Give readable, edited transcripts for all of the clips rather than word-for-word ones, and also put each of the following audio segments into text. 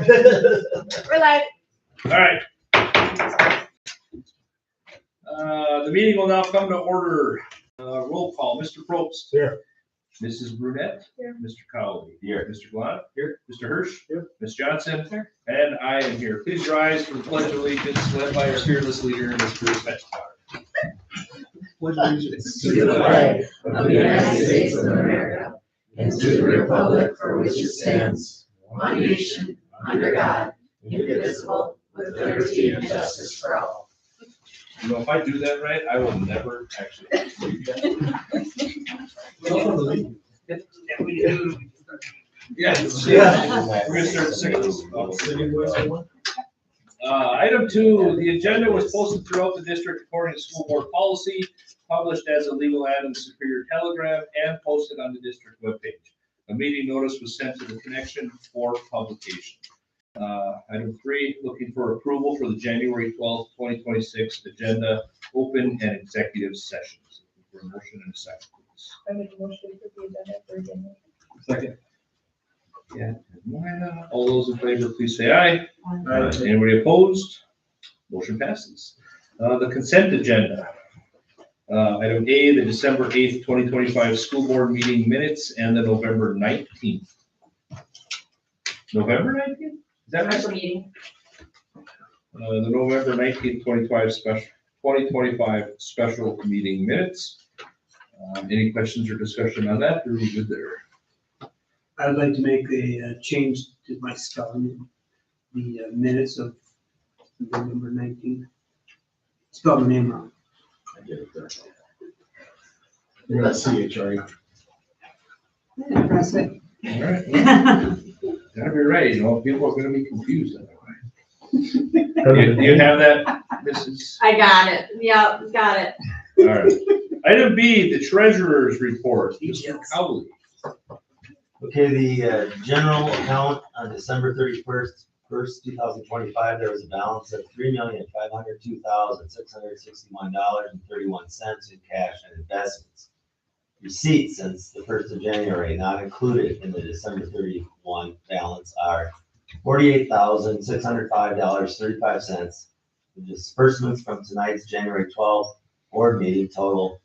We're live. All right. The meeting will now come to order. Roll call. Mr. Probst. Here. Mrs. Brunette. Here. Mr. Cowley. Here. Mr. Glott. Here. Mr. Hirsch. Here. Ms. Johnson. Here. And I am here. Please rise for the Pledge of Allegiance led by our fearless leader, Mr. Fetchbauer. Pledge allegiance to the flag of the United States of America and to the republic for which it stands, one nation, under God, indivisible, with liberty and justice for all. You know, if I do that right, I will never actually read that. Yeah. We're gonna start singing. Item 2, the agenda was posted throughout the district according to school board policy, published as a legal ad in the Superior Telegram, and posted on the district webpage. A meeting notice was sent to the connection for publication. Item 3, looking for approval for the January 12th, 2026 agenda, open and executive sessions. For a motion and a second, please. I make a motion for the agenda for January. Second. Yeah. All those in favor, please say aye. Aye. Anybody opposed? Motion passes. The consent agenda. Item A, the December 8th, 2025 school board meeting minutes and the November 19th. November 19th? Is that right? Special meeting. The November 19th, 2025 special meeting minutes. Any questions or discussion on that? Or are we good there? I'd like to make a change to my spelling, the minutes of November 19th. Spell my name wrong. I get it there. You're not CHRE. Press it. All right. Gotta be right, you know, people are gonna be confused otherwise. Do you have that, Mrs.? I got it. Yep, got it. All right. Item B, the treasurer's report. Mr. Cowley. Okay, the general account on December 31st, 2025, there was a balance of $3,502,661.31 in cash and investments. Receipts since the 1st of January, not included in the December 31 balance, are $48,605.35. The disbursements from tonight's January 12th board meeting total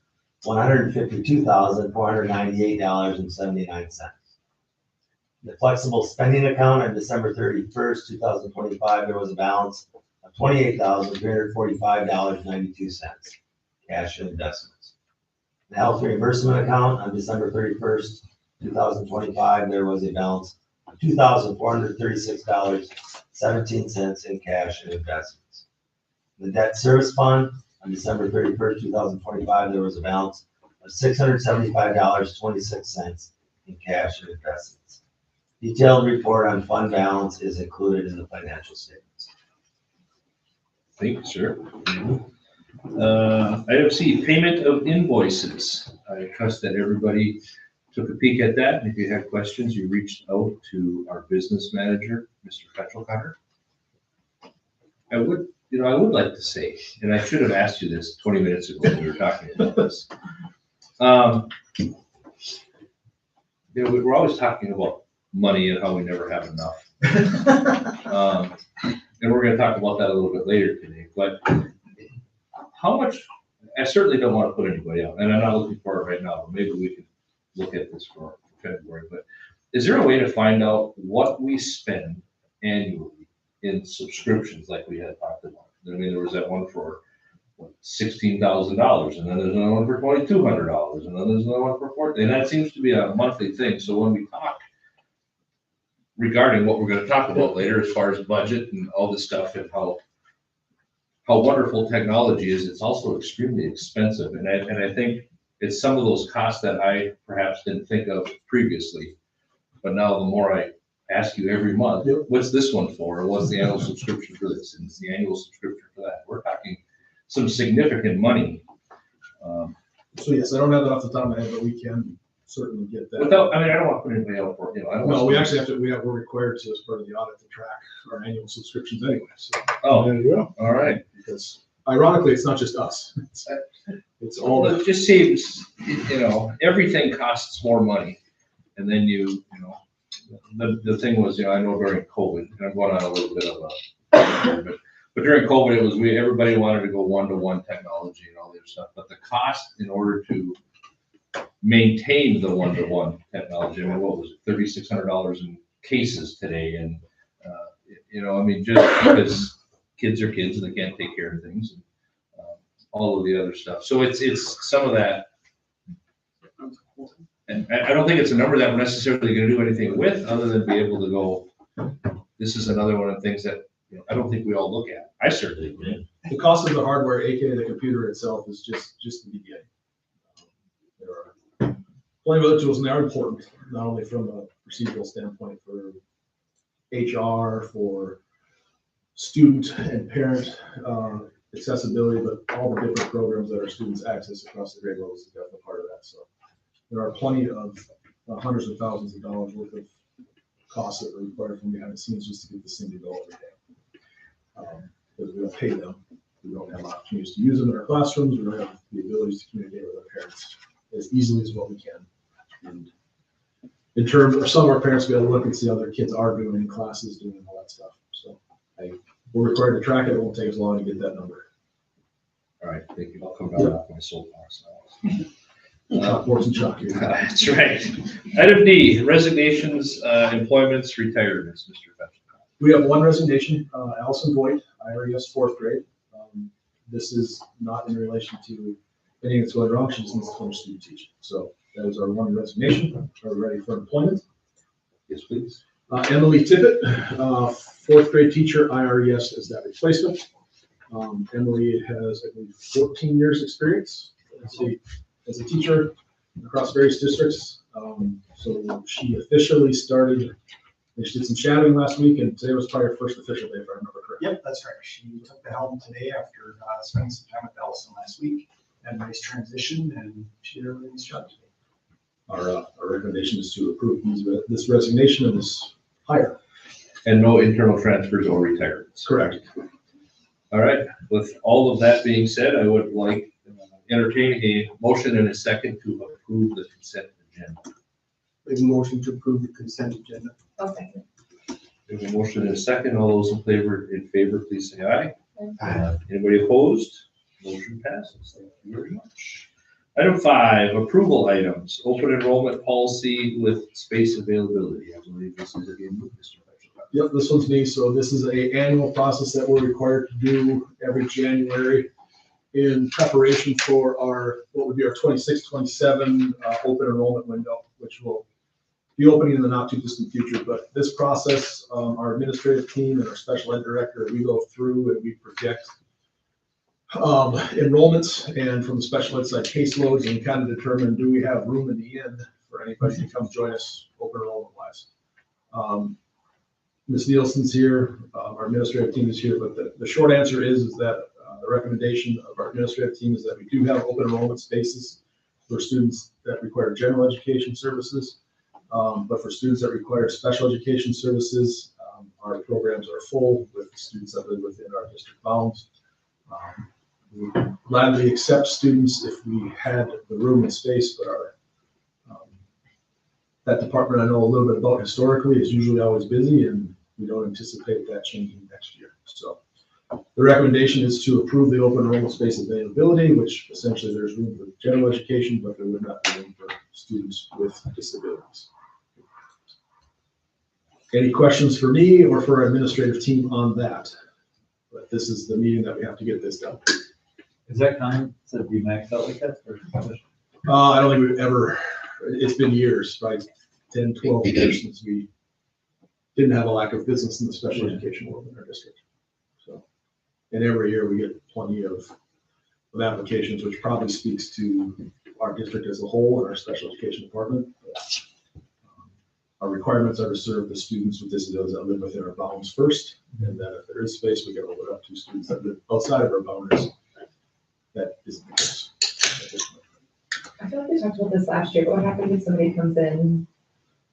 $152,498.79. The flexible spending account on December 31st, 2025, there was a balance of $28,345.92, cash and investments. The health reimbursement account on December 31st, 2025, there was a balance of $2,436.17 in cash and investments. The debt service fund on December 31st, 2025, there was a balance of $675.26 in cash and investments. Detailed report on fund balance is included in the financial statements. Thank you, sir. Item C, payment of invoices. I trust that everybody took a peek at that. And if you had questions, you reached out to our business manager, Mr. Fetchbauer. I would like to say, and I should have asked you this 20 minutes ago when we were talking about this. We're always talking about money and how we never have enough. And we're going to talk about that a little bit later today. But how much, I certainly don't want to put anybody out, and I'm not looking for it right now, but maybe we can look at this for February. But is there a way to find out what we spend annually in subscriptions like we had talked about? I mean, there was that one for $16,000, and then there's another one for $2,200, and then there's another one for $4,000, and that seems to be a monthly thing. So when we talk regarding what we're going to talk about later, as far as budget and all this stuff, and how wonderful technology is, it's also extremely expensive, and I think it's some of those costs that I perhaps didn't think of previously, but now the more I ask you every month, what's this one for, or what's the annual subscription for this, and it's the annual subscription for that. We're talking some significant money. So yes, I don't have that off the top of my head, but we can certainly get that. Without, I mean, I don't want to put anybody out for, I don't. No, we actually have to, we're required to, as part of the audit, to track our annual subscriptions anyway, so. Oh, There you go. all right. Because ironically, it's not just us. It's all Well, that. it just seems, everything costs more money. And then the thing was, I know during COVID, and I'm going on a little bit of a, but during COVID, it was, everybody wanted to go one-to-one technology and all this stuff, but the cost in order to maintain the one-to-one technology, I mean, what was it, $3,600 in cases today, and, just because kids are kids and they can't take care of things, and all of the other stuff. So it's some of that. And I don't think it's a number that we're necessarily gonna do anything with, other than be able to go, this is another one of the things that, I don't think we all look at. I certainly did. The cost of the hardware, aka the computer itself, is just the beginning. There are plenty of other tools, and they are important, not only from a procedural standpoint for HR, for student and parent accessibility, but all the different programs that our students access across the grade levels is definitely part of that. So there are plenty of hundreds of thousands of dollars worth of costs that are required from behind the scenes just to get this thing to go every day. Because we don't pay them, we don't have opportunities to use them in our classrooms, we don't have the abilities to communicate with our parents as easily as what we can. And in terms of some of our parents, be able to look and see how their kids are doing in classes, doing all that stuff. So we're required to track it. It won't take us long to get that number. All right, thank you. I'll come down off my soapbox now. Chalkboards and chalk here. That's right. Item D, resignations, employments, retirements, Mr. Fetch. We have one resignation, Allison Voigt, IRES fourth grade. This is not in relation to anything that's going wrong. She just needs to finish student teaching. So that is our one resignation. Are we ready for employment? Yes, please. Emily Tippett, fourth grade teacher, IRES as that replacement. Emily has, I believe, 14 years experience as a teacher across various districts. So she officially started, she did some shadowing last week, and today was probably her first official day, if I remember correctly. Yep, that's right. She took the helm today after spending some time with Allison last week. Had a nice transition, and she did a really nice job today. Our recommendation is to approve this resignation and this hire. And no internal transfers or retirements. Correct. All right, with all of that being said, I would like entertain a motion and a second to approve the consent agenda. Make a motion to approve the consent agenda. Okay. We have a motion and a second. All those in favor, please say aye. Aye. Anybody opposed? Motion passes. Thank you very much. Item 5, approval items, open enrollment policy with space availability. I believe this is again Mr. Fetch. Yep, this one's me. So this is an annual process that we're required to do every January in preparation for what would be our 26-27 open enrollment window, which will be opening in the not too distant future. But this process, our administrative team and our special ed director, we go through and we project enrollments, and from the special ed side caseloads, and kind of determine, do we have room in the end for anybody to come join us open enrollment wise. Ms. Nielsen's here, our administrative team is here, but the short answer is that the recommendation of our administrative team is that we do have open enrollment spaces for students that require general education services, but for students that require special education services, our programs are full with students that live within our district bounds. We gladly accept students if we had the room and space, but that department I know a little bit about historically is usually always busy, and we don't anticipate that changing next year. So the recommendation is to approve the open enrollment space availability, which essentially there's room for general education, but there would not be room for students with disabilities. Any questions for me or for our administrative team on that? But this is the meeting that we have to get this done. Is that time to be maxed out like that? Or I don't think we've ever, it's been years, probably 10, 12 years since we didn't have a lack of business in the special education world in our district. So, and every year we get plenty of applications, which probably speaks to our district as a whole and our special education department. Our requirements are to serve the students with disabilities that live within our bounds first, and then if there is space, we can open it up to students that live outside of our boundaries. That isn't the case. I feel like we talked about this last year, but what happens if somebody comes in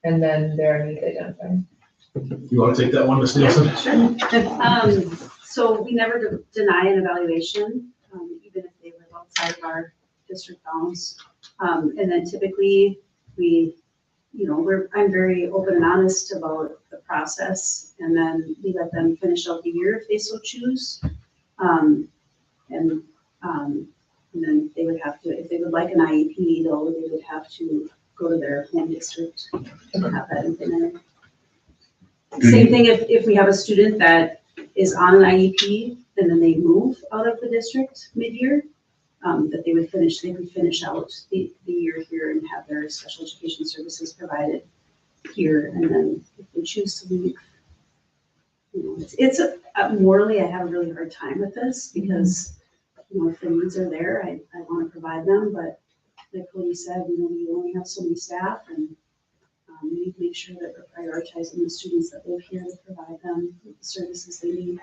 and then their needs identified? You want to take that one, Ms. Nielsen? Sure. So we never deny an evaluation, even if they live outside of our district bounds. And then typically we I'm very open and honest about the process, and then we let them finish out the year if they so choose. And then they would have to, if they would like an IEP though, they would have to go to their home district and have that implemented. Same thing if we have a student that is on an IEP and then they move out of the district mid-year, that they would finish out the year here and have their special education services provided here. And then if they choose to leave, morally, I have a really hard time with this because, if the needs are there, I want to provide them, but like Cody said, we only have so many staff and we need to make sure that we're prioritizing the students that live here to provide them with the services they need.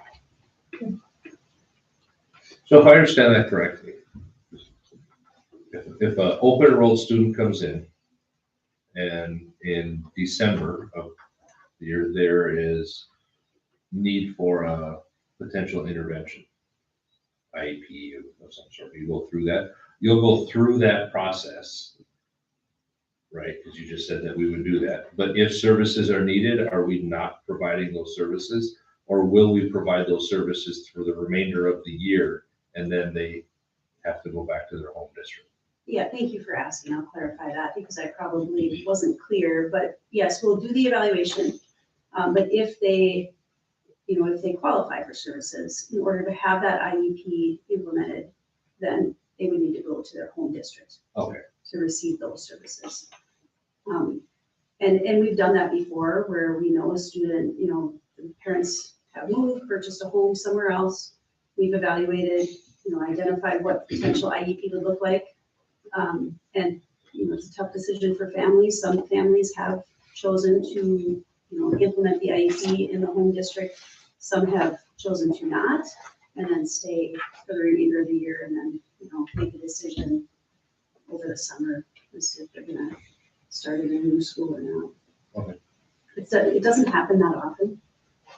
So if I understand that correctly, if an open enrolled student comes in and in December of the year, there is need for a potential intervention, IEP of some sort, you'll go through that process, right? Because you just said that we would do that. But if services are needed, are we not providing those services? Or will we provide those services for the remainder of the year and then they have to go back to their home district? Yeah, thank you for asking. I'll clarify that because I probably wasn't clear, but yes, we'll do the evaluation. But if they qualify for services, in order to have that IEP implemented, then they would need to go to their home district. Okay. To receive those services. And we've done that before where we know a student, the parents have moved, purchased a home somewhere else. We've evaluated, identified what potential IEP would look like. And, it's a tough decision for families. Some families have chosen to, implement the IEP in the home district. Some have chosen to not, and then stay for the remainder of the year and then, make a decision over the summer as if they're gonna start in a new school or not. Okay. It doesn't happen that often.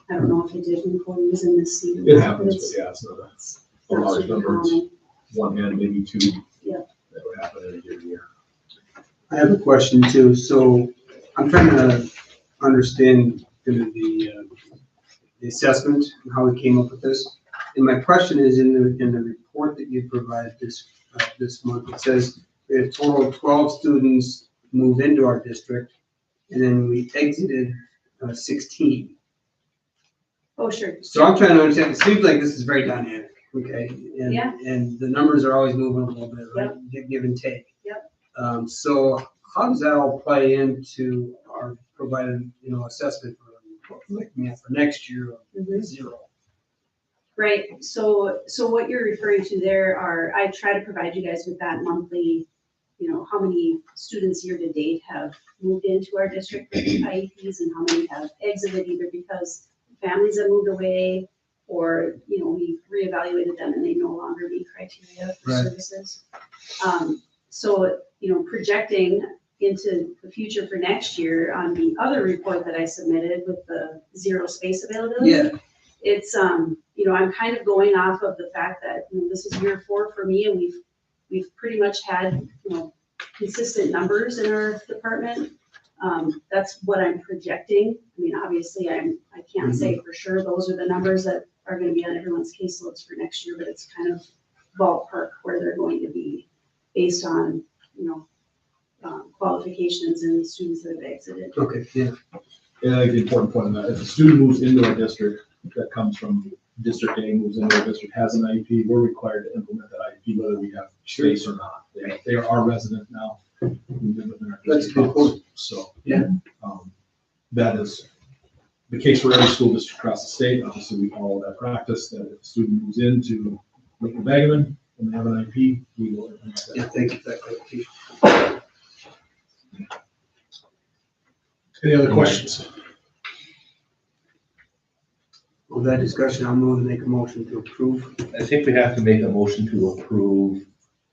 I don't know if it did when Cody was in this seat. It happens, but yeah, it's not a not large super number. It's common. one hand, maybe two. Yeah. That would happen in a given year. I have a question too. So I'm trying to understand the assessment and how we came up with this. And my question is in the report that you provided this month, it says we had a total of 12 students move into our district and then we exited 16. Oh, sure. So I'm trying to understand, it seems like this is very dynamic, okay? And, Yeah. and the numbers are always moving a little bit, right? Give and take. Yep. So how does that all play into our provided, assessment for next year of Mhm. 0? Right, so what you're referring to there I try to provide you guys with that monthly, how many students year to date have moved into our district with IEPs and how many have exited either because families have moved away or, we've reevaluated them and they no longer meet criteria for Right. services. So, projecting into the future for next year on the other report that I submitted with the 0 space availability. Yeah. It's, I'm kind of going off of the fact that, this is year 4 for me and we've pretty much had, consistent numbers in our department. That's what I'm projecting. I mean, obviously I can't say for sure those are the numbers that are going to be on everyone's caseloads for next year, but it's kind of ballpark where they're going to be based on, qualifications and students that have exited. Okay, yeah. And I think the important point on that, if a student moves into our district that comes from District A, moves into our district, has an IEP, we're required to implement that IEP whether we have space or not. They are our resident now. We live within our That's district good point. So. Yeah. That is the case for every school district across the state. Obviously, we follow that practice that if a student moves into Lincoln Bagaman and they have an IEP, we will implement Yeah, that. thank you for that clarification. Any other questions? With that discussion, I'm going to make a motion to approve. I think we have to make a motion to approve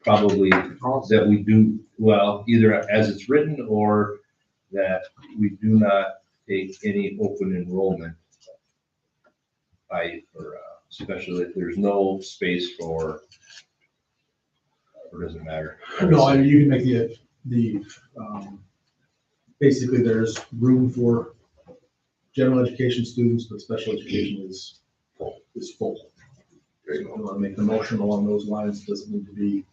probably that we do, well, either as it's written or that we do not take any open enrollment. Especially if there's no space for, or doesn't matter. No, I mean, you can make basically there's room for general education students, but special education is full. So if you want to make the motion along those lines, it doesn't need to be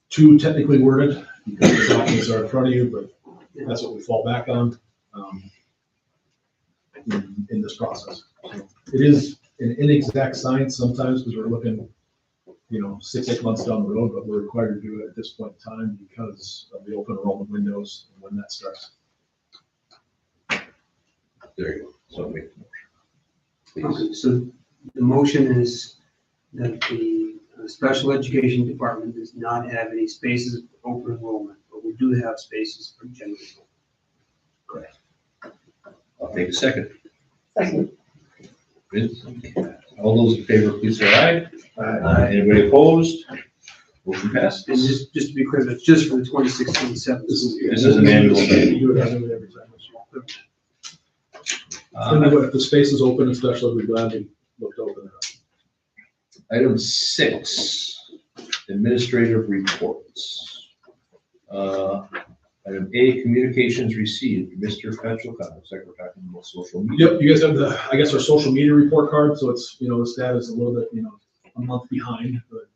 too technically worded because the documents are in front of you, but that's what we fall back on in this process. So it is an inexact science sometimes because we're looking, 6-8 months down the road, but we're required to do it at this point in time because of the open enrollment windows and when that starts. There you go. So make the motion. Okay, Please. so the motion is that the special education department does not have any spaces for open enrollment, but we do have spaces for general enrollment. I'll take a second. Second. Vince? All those in favor, please say aye. Aye. Anybody opposed? Motion passes. And just to be clear, that's just for the 26-27 school year. This is an annual thing. We do it annually every time. Uh, If the space is open, especially, we'd gladly look to open it up. Item 6, administrative reports. Item A, communications received. Mr. Petrolka, looks like we're talking about social media. Yep, you guys have our social media report card, so it's, the status is a little bit, a month behind, but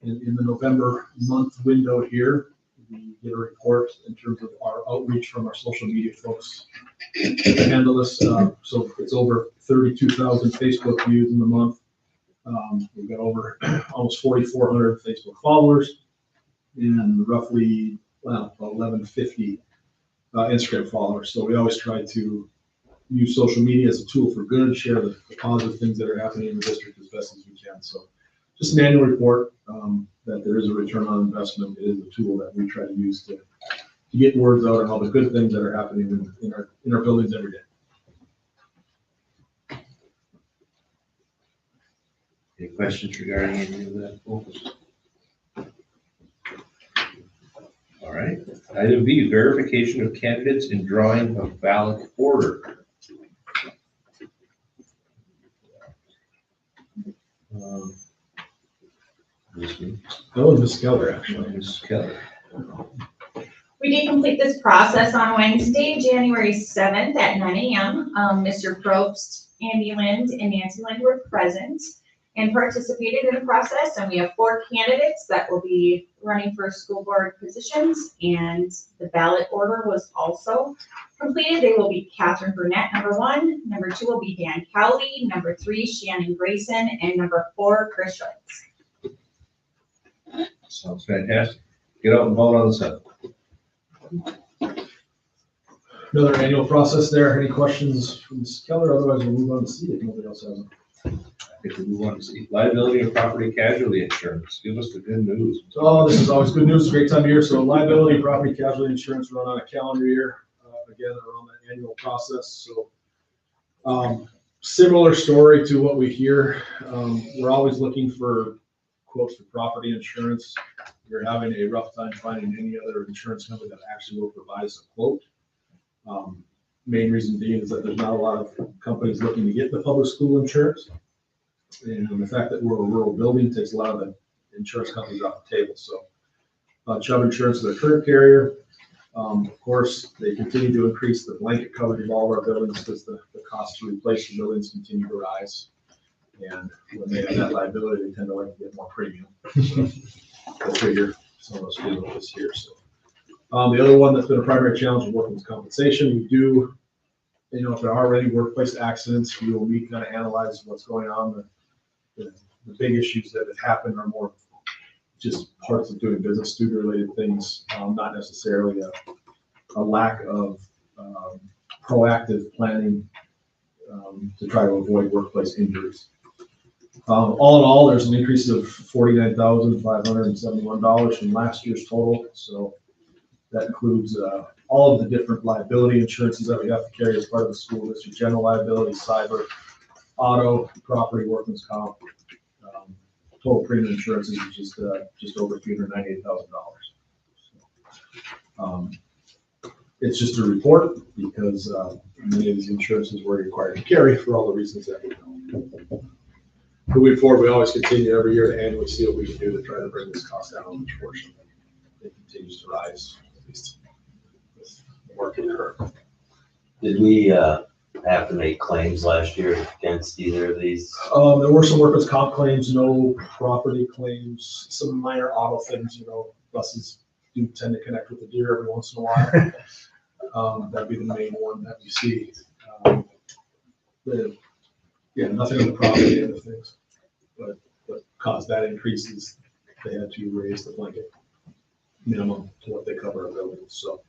in the November month window here, we get a report in terms of our outreach from our social media folks to handle this. So it's over 32,000 Facebook views in the month. We've got over almost 4,400 Facebook followers and roughly 1,150 Instagram followers. So we always try to use social media as a tool for good, share the positive things that are happening in the district as best as we can. So just an annual report that there is a return on investment. It is a tool that we try to use to get words out on all the good things that are happening in our buildings every day. Any questions regarding any of that, folks? All right. Item B, verification of candidates in drawing of ballot order. That was Ms. Keller, actually. Ms. Keller. We did complete this process on Wednesday, January 7th at 9 a.m. Mr. Probst, Andy Lind, and Nancy Lind were present and participated in the process. And we have 4 candidates that will be running for school board positions. And the ballot order was also completed. They will be Catherine Burnett, number 1. Number 2 will be Dan Cowley. Number 3, Shannon Grayson. And number 4, Chris Schultz. Sounds fantastic. Get out and vote on the 7th. Another annual process there. Any questions from Ms. Keller? Otherwise, we'll move on to C if nobody else has them. I think we move on to see liability and property casualty insurance. Give us the good news. Oh, this is always good news. Great time of year. So liability, property, casualty insurance run on a calendar year. Again, around that annual process. So similar story to what we hear. We're always looking for quotes for property insurance. We're having a rough time finding any other insurance company that actually will provide us a quote. Main reason being is that there's not a lot of companies looking to get the public school insurance. And the fact that we're a rural building takes a lot of the insurance companies off the table. So Chubb Insurance is their current carrier. Of course, they continue to increase the blanket coverage of all of our buildings because the cost to replace the buildings continue to rise. And when they have that liability, they tend to like to get more premium. So go figure, some of us feel it this year. So the other one that's been a primary challenge is workers' compensation. We do, if there are already workplace accidents, we will meet, kind of analyze what's going on. The big issues that have happened are more just parts of doing business, student-related things, not necessarily a lack of proactive planning to try to avoid workplace injuries. All in all, there's an increase of $49,571 from last year's total. So that includes all of the different liability insurances that we have to carry as part of the school district: general liability, cyber, auto, property, workman's comp. Total premium insurance is just over $398,000. It's just a report because many of these insurances were required to carry for all the reasons that we know. Moving forward, we always continue every year to annually see what we can do to try to bring this cost down, which fortunately it continues to rise, at least with working her. Did we, have to make claims last year against either of these? There were some workers' comp claims, no property claims, some minor auto things, buses do tend to connect with the deer every once in a while. That'd be the main one that we see. Yeah, nothing on the property end of things, but caused that increase is they had to raise the blanket minimum to what they cover our buildings, so.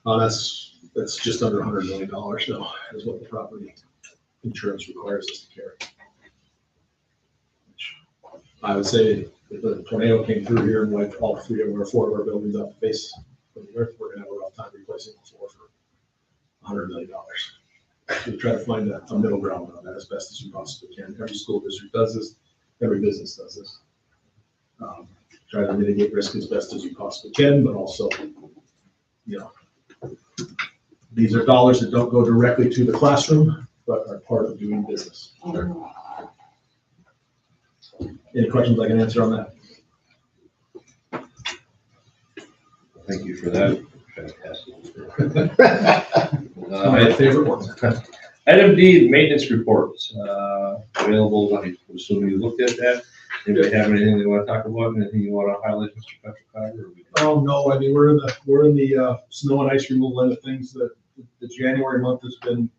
That's just under $100 million now, is what the property insurance requires us to carry. Which I would say if the tornado came through here and wiped all 4 of our buildings off the face of the earth, we're gonna have a rough time replacing the floor for $100 million. We try to find a middle ground on that as best as we possibly can. Every school district does this, every business does this. Try to mitigate risk as best as you possibly can, but also, these are dollars that don't go directly to the classroom, but are part of doing business. Any questions I can answer on that? Thank you for that. Fantastic. My favorite one. Item D, maintenance reports, available, I assume you looked at that. Anybody have anything they want to talk about, anything you want to highlight, Mr. Petricott? Oh, no, I mean, we're in the snow and ice removal end of things. The January month has been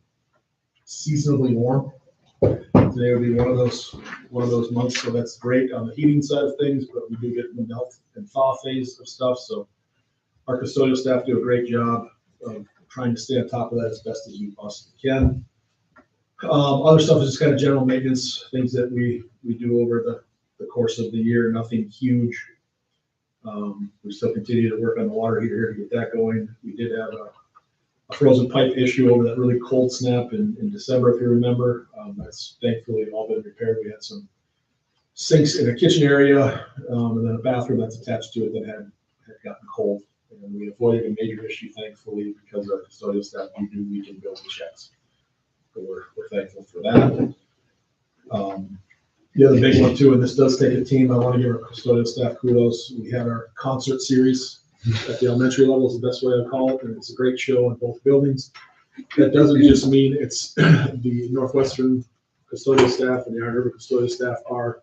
seasonably warm. Today would be one of those months, so that's great on the heating side of things, but we do get in the melt and thaw phase of stuff, so our custodial staff do a great job of trying to stay on top of that as best as we possibly can. Other stuff is just kind of general maintenance, things that we do over the course of the year, nothing huge. We still continue to work on the water heater here to get that going. We did have a frozen pipe issue over that really cold snap in December, if you remember. That's thankfully all been repaired. We had some sinks in a kitchen area, and then a bathroom that's attached to it that had gotten cold. And we avoided a major issue, thankfully, because our custodial staff do weekend bills and checks. So we're thankful for that. The other big one too, and this does take a team, I want to give our custodial staff kudos. We had our concert series at the elementary level, is the best way to call it, and it's a great show in both buildings. That doesn't just mean it's the Northwestern custodial staff and the Iron River custodial staff. Our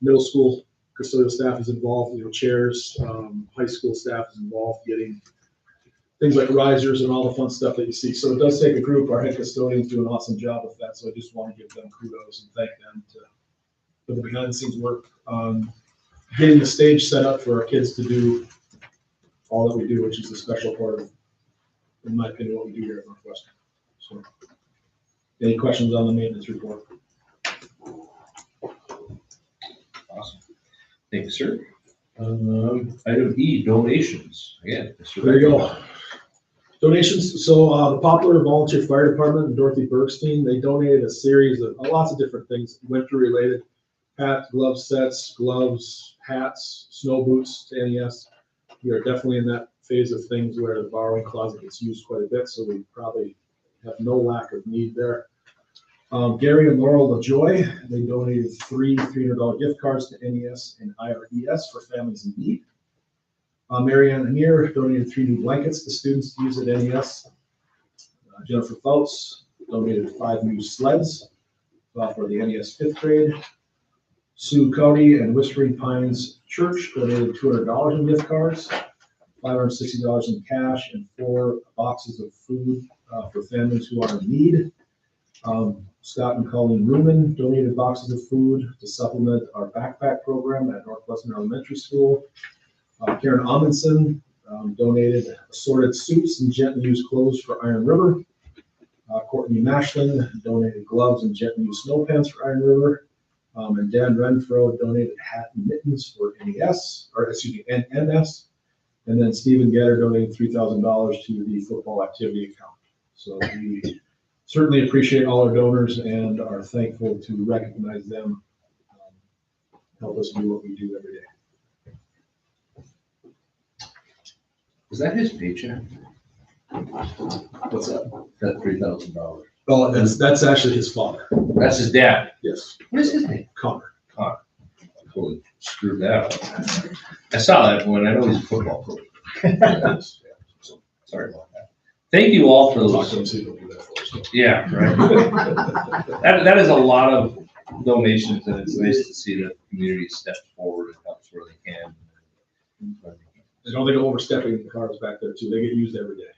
middle school custodial staff is involved, chairs, high school staff is involved, getting things like risers and all the fun stuff that you see. So it does take a group. Our head custodians do an awesome job with that, so I just want to give them kudos and thank them for the behind the scenes work on getting the stage set up for our kids to do all that we do, which is the special part of, in my opinion, what we do here at Northwestern. So, any questions on the maintenance report? Awesome. Thank you, sir. Item E, donations. Again, Mr. There you go. Donations. So the Popular Volunteer Fire Department and Dorothy Bergstein, they donated a series of lots of different things, winter related, hat, glove sets, gloves, hats, snow boots to NES. We are definitely in that phase of things where the borrowing closet gets used quite a bit, so we probably have no lack of need there. Gary and Laurel LaJoy, they donated 3 $300 gift cards to NES and IRES for families in need. Marianne Amir donated 3 new blankets to students to use at NES. Jennifer Phelps donated 5 new sleds for the NES 5th grade. Sue Cody and Whispering Pines Church donated $200 in gift cards, $560 in cash, and 4 boxes of food for families who are in need. Scott and Colleen Ruman donated boxes of food to supplement our backpack program at Northwestern Elementary School. Karen Amundsen donated assorted suits and gently used clothes for Iron River. Courtney Mashlin donated gloves and gently used snow pants for Iron River. And Dan Renfro donated hat and mittens for NES. And then Stephen Gatter donated $3,000 to the football activity account. So we certainly appreciate all our donors and are thankful to recognize them, help us do what we do every day. Is that his paycheck? What's that? That $3,000. Oh, that's actually his father. That's his dad. Yes. What is his name? Connor. Connor. I totally screwed that up. I saw that one. I know he's a football coach. Sorry about that. Thank you all for Talk to them, those. see if they'll do that for us. Yeah, right. That is a lot of donations, and it's nice to see that the community steps forward and helps where they can. I don't think overstepping the cars back there too. They get used every day.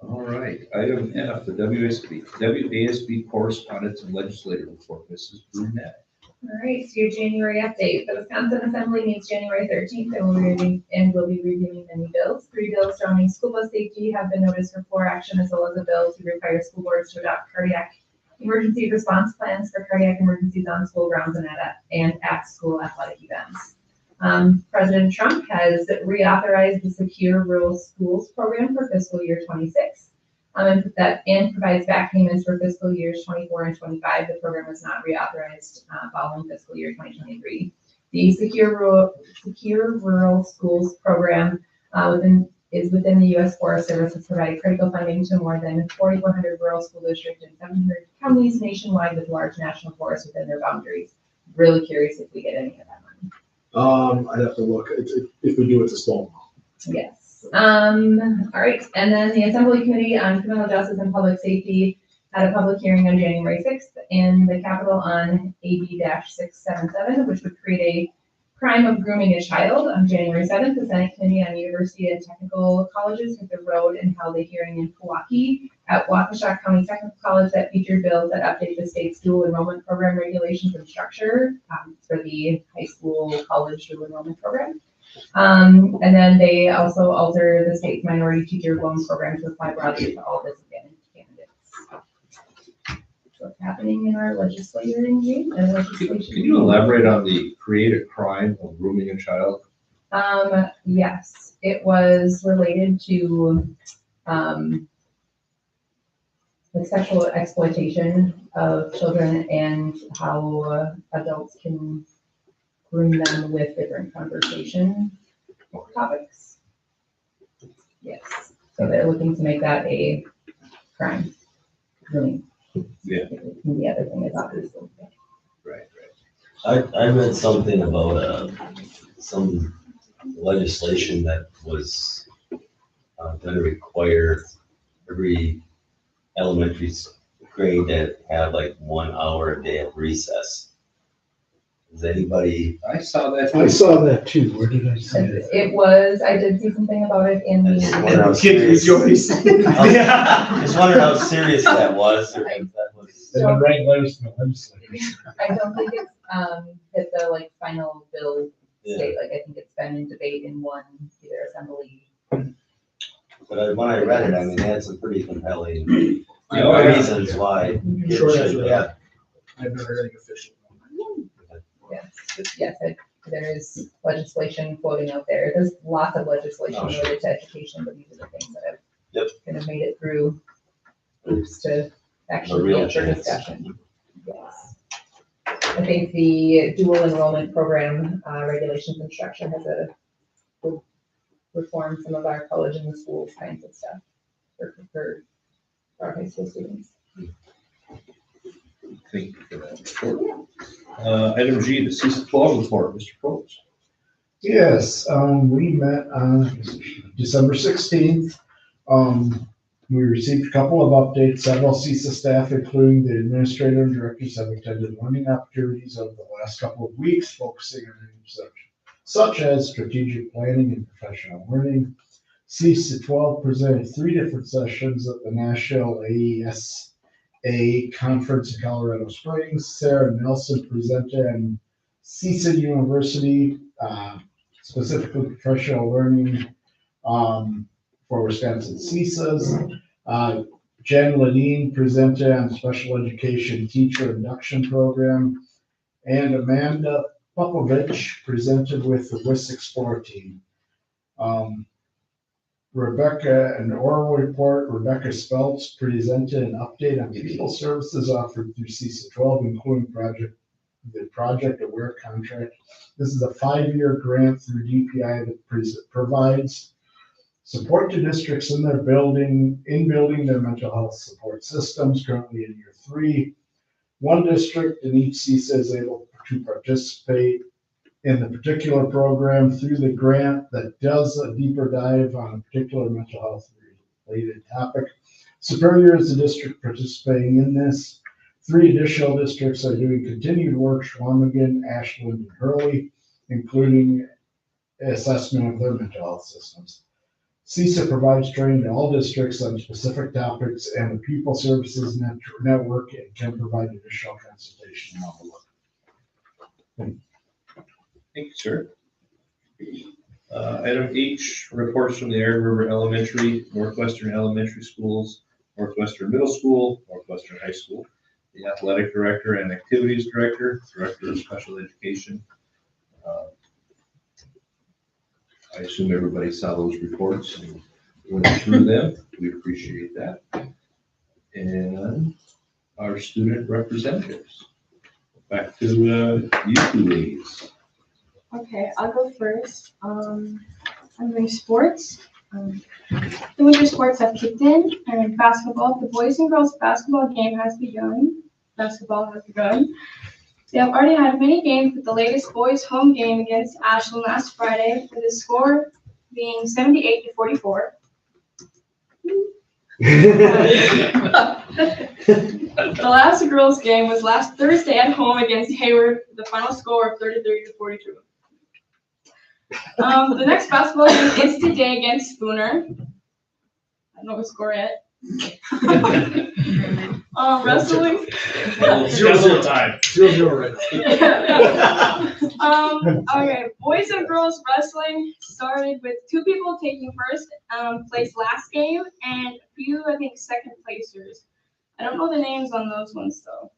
All right, item F, the WASB correspondence and legislative report, Mrs. Brunette. All right, so your January update. The Wisconsin Assembly meets January 13th and will be reviewing many bills. 3 bills surrounding school bus safety have been noticed for floor action, as well as a bill to require school boards to adopt cardiac emergency response plans for cardiac emergencies on school grounds and at school athletic events. President Trump has reauthorized the Secure Rural Schools program for fiscal year 26. And provides back payments for fiscal years 24 and 25. The program was not reauthorized following fiscal year 2023. The Secure Rural Schools program is within the U.S. Forest Service to provide critical funding to more than 4,100 rural school districts and 700 counties nationwide with large national forests within their boundaries. Really curious if we get any of that money. I'd have to look. If we do, it's a small amount. Yes. All right, and then the Assembly Committee on Criminal Justice and Public Safety had a public hearing on January 6th in the Capitol on AB-677, which would create a crime of grooming a child. On January 7th, the Senate Committee on University and Technical Colleges hit the road and held a hearing in Pewaukee at Waukesha County Technical College that featured bills that update the state's dual enrollment program regulations and structure for the high school college dual enrollment program. And then they also alter the state's minority teacher loan program to apply broadly to all disadvantaged candidates. So what's happening in our legislation? Can you elaborate on the create a crime of grooming a child? Yes, it was related to the sexual exploitation of children and how adults can groom them with different conversation topics. Yes, so they're looking to make that a crime. Grooming. Yeah. And the other thing is obviously. Right. I read something about, some legislation that was, gonna require every elementary grade to have like 1 hour a day of recess. Does anybody? I saw that. I saw that too. Where did I see it? It was, I did see something about it in I just wondered how the. serious- Yeah. Just wondered how serious that was, or if that was. And the regulators from the legislators. I don't think it's, hit the like final bill Yeah. state, like I think it's been in debate in one, either assembly. But when I read it, I mean, they had some pretty compelling Yeah. reasons why kids Short should answer to have. that, I've never heard anything official. Yes, there is legislation floating out there. There's lots of legislation Oh, sure. related to education, but these are the things that have Yep. kind of made it through groups to actually be real up for chance. discussion. Yes. I think the dual enrollment program, regulations and structure will reform some of our college and the schools kinds of stuff for our high school students. Thank you for that report. Item G, the CISA 12 report, Mr. Probst. Yes, we met on December 16th. We received a couple of updates. Several CISA staff, including the administrator and directors, have attended learning opportunities over the last couple of weeks, focusing on areas such as strategic planning and professional learning. CISA 12 presented 3 different sessions at the National AESA conference in Colorado Springs. Sarah Nelson presented on CISA University, specifically professional learning for Wisconsin CISAs. Jen Ledeen presented on special education teacher induction program. And Amanda Popovich presented with the WIS Explore team. Rebecca, an oral report, Rebecca Speltz presented an update on people services offered through CISA 12, including the Project Aware contract. This is a 5-year grant through DPI that provides support to districts in their building their mental health support systems, currently in year 3. One district in each CISA is able to participate in the particular program through the grant that does a deeper dive on a particular mental health related topic. Superior is the district participating in this. 3 additional districts are doing continued work, Schwamigan, Ashland, and Hurley, including assessment of their mental health systems. CISA provides training to all districts on specific topics, and the People Services Network can provide additional consultation on the work. Thank you, sir. Item H, reports from the Aaron River Elementary, Northwestern Elementary Schools, Northwestern Middle School, Northwestern High School, the Athletic Director and Activities Director, Director of Special Education. I assume everybody saw those reports and went through them. We appreciate that. And our student representatives. Back to you two ladies. Okay, I'll go first. I'm doing sports. The winter sports have kicked in, and basketball. The boys and girls basketball game has begun. Basketball has begun. They have already had many games, with the latest boys' home game against Ashland last Friday, with the score being 78-44. The last girls' game was last Thursday at home against Hayward, with the final score of 33-42. The next basketball game is today against Spooner. I don't know the score yet. Wrestling. 0-0 time. 0-0 right. Okay, boys and girls wrestling started with 2 people taking first place last game and a few, I think, second placers. I don't know the names on those ones though.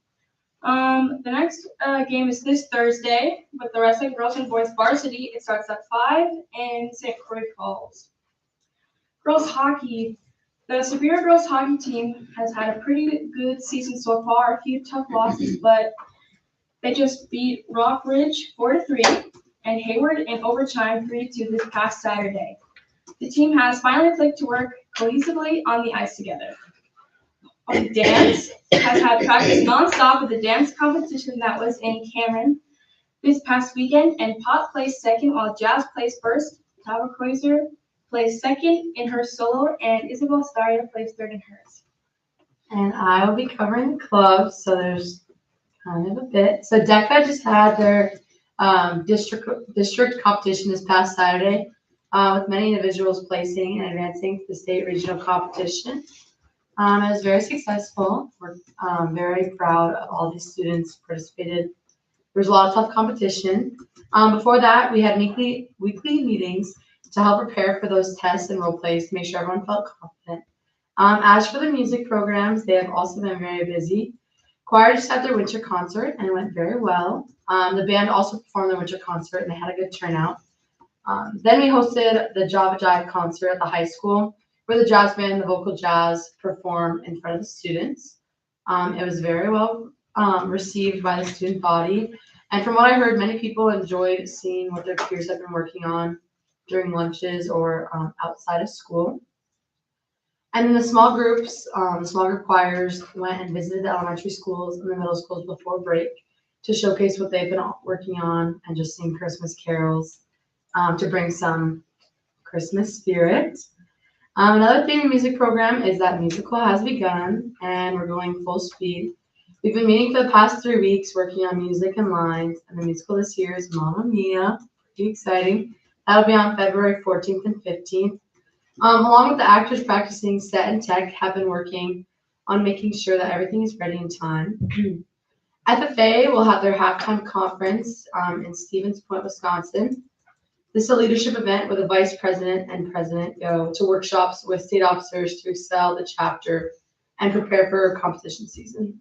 The next game is this Thursday with the wrestling girls and boys varsity. It starts at 5 in St. Croix Falls. Girls hockey. The Superior girls hockey team has had a pretty good season so far. A few tough losses, but they just beat Rock Ridge 4-3 and Hayward in overtime 3-2 this past Saturday. The team has finally clicked to work cohesively on the ice together. Dance has had practice nonstop with the dance competition that was in Cameron this past weekend, and Pop placed second while Jazz placed first. Tara Kreuzer placed second in her solo, and Isabel Staria placed third in hers. And I will be covering the clubs, so there's kind of a bit. So DECA just had their district competition this past Saturday, with many individuals placing and advancing to the state regional competition. It was very successful. We're very proud of all these students participated. There was a lot of tough competition. Before that, we had weekly meetings to help prepare for those tests and role plays to make sure everyone felt confident. As for the music programs, they have also been very busy. Choir just had their winter concert and it went very well. The band also performed their winter concert and they had a good turnout. Then we hosted the Java Jive concert at the high school, where the jazz band, the vocal jazz, performed in front of the students. It was very well received by the student body. And from what I heard, many people enjoyed seeing what their peers have been working on during lunches or outside of school. And then the small groups, the small group choirs went and visited the elementary schools and the middle schools before break to showcase what they've been working on and just sing Christmas carols to bring some Christmas spirit. Another theme in music program is that musical has begun and we're going full speed. We've been meeting for the past 3 weeks working on music and lines, and the musical this year is Mamma Mia. Pretty exciting. That'll be on February 14th and 15th. Along with the actors practicing set and tech, have been working on making sure that everything is ready in time. FFA will have their halftime conference in Stevens Point, Wisconsin. This is a leadership event where the vice president and president go to workshops with state officers to excel the chapter and prepare for competition season.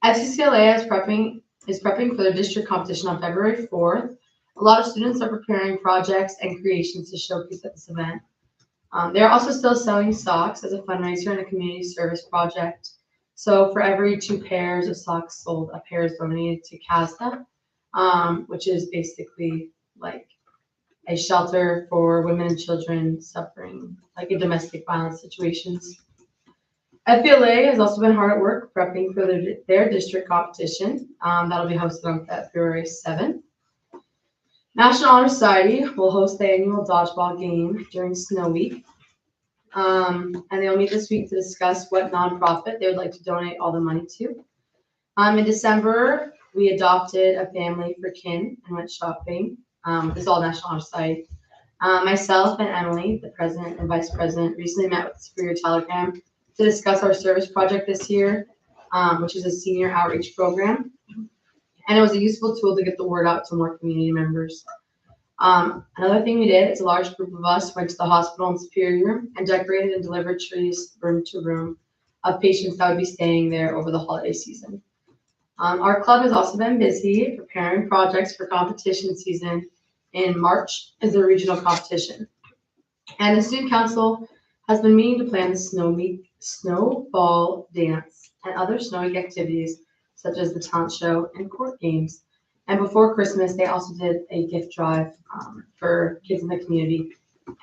FCCLA is prepping for their district competition on February 4th. A lot of students are preparing projects and creations to showcase at this event. They're also still selling socks as a fundraiser and a community service project. So for every 2 pairs of socks sold, a pair is donated to CASDA, which is basically like a shelter for women and children suffering like in domestic violence situations. FBLA has also been hard at work prepping for their district competition. That'll be hosted on February 7th. National Honor Society will host the annual dodgeball game during Snow Week. And they'll meet this week to discuss what nonprofit they would like to donate all the money to. In December, we adopted a family for kin and went shopping. This is all National Honor Society. Myself and Emily, the president and vice president, recently met with Superior Telegram to discuss our service project this year, which is a senior outreach program. And it was a useful tool to get the word out to more community members. Another thing we did is a large group of us went to the hospital in Superior and decorated and delivered trees room to room of patients that would be staying there over the holiday season. Our club has also been busy preparing projects for competition season. In March is the regional competition. And the student council has been meeting to plan the snowball dance and other snowy activities such as the talent show and court games. And before Christmas, they also did a gift drive for kids in the community,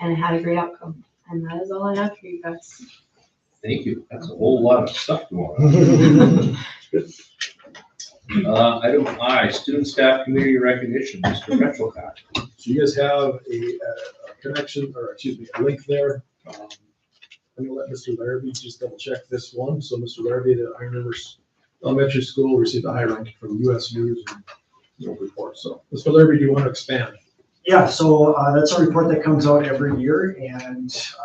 and it had a great outcome. And that is all I have for you guys. Thank you. That's a whole lot of stuff going on. Item I, student staff community recognition, Mr. Metcalcott. So you guys have a connection, or excuse me, a link there. I'm gonna let Mr. Larrabee just double check this one. So Mr. Larrabee at Iron River Elementary School received a high ranking from U.S. News and World Report. So Mr. Larrabee, do you want to expand? Yeah, so that's a report that comes out every year, and it's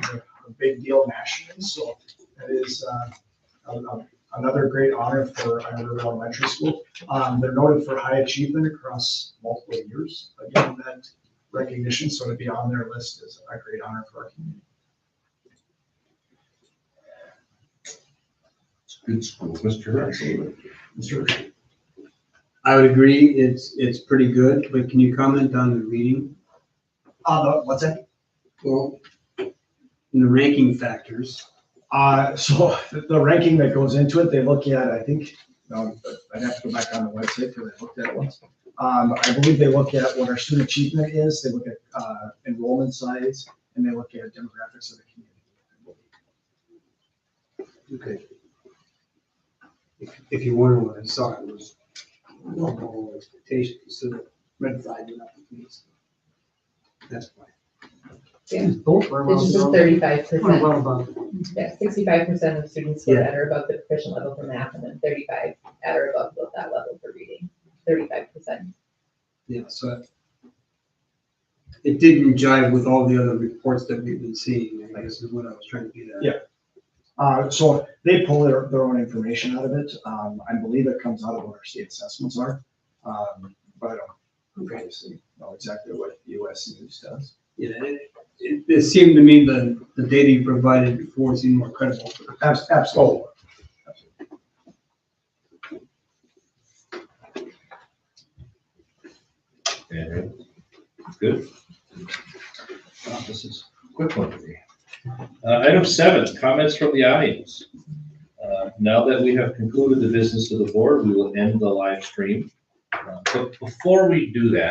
kind of a big deal nationally. So that is another great honor for Iron River Elementary School. They're noted for high achievement across multiple years. Again, that recognition, so to be on their list is a great honor for our community. It's a good school, Mr. Russell. Mr. I would agree, it's pretty good, but can you comment on the reading? What's that? Well, in the ranking factors. So the ranking that goes into it, they look at, I think, I'd have to go back on the website because I looked at it once. I believe they look at what our student achievement is, they look at enrollment size, and they look at demographics of the community. Okay. If you wonder what I saw, it was normal expectations, so the red flag went up with me. That's why. Yeah. Both were well This is above. 35%. Well above. Yeah, 65% of students score at or above the proficient level for math, and then 35 at or above that level for reading. 35%. Yeah, so it didn't jive with all the other reports that we've been seeing, I guess is what I was trying to get at. Yeah. So they pull their own information out of it. I believe it comes out of what our state assessments are. But I don't obviously know exactly what US News does. Yeah, it seemed to me the data you provided before seemed more credible. Absolutely. And good. This is a quick one for me. Item 7, comments from the audience. Now that we have concluded the business of the board, we will end the live stream. But before we do that,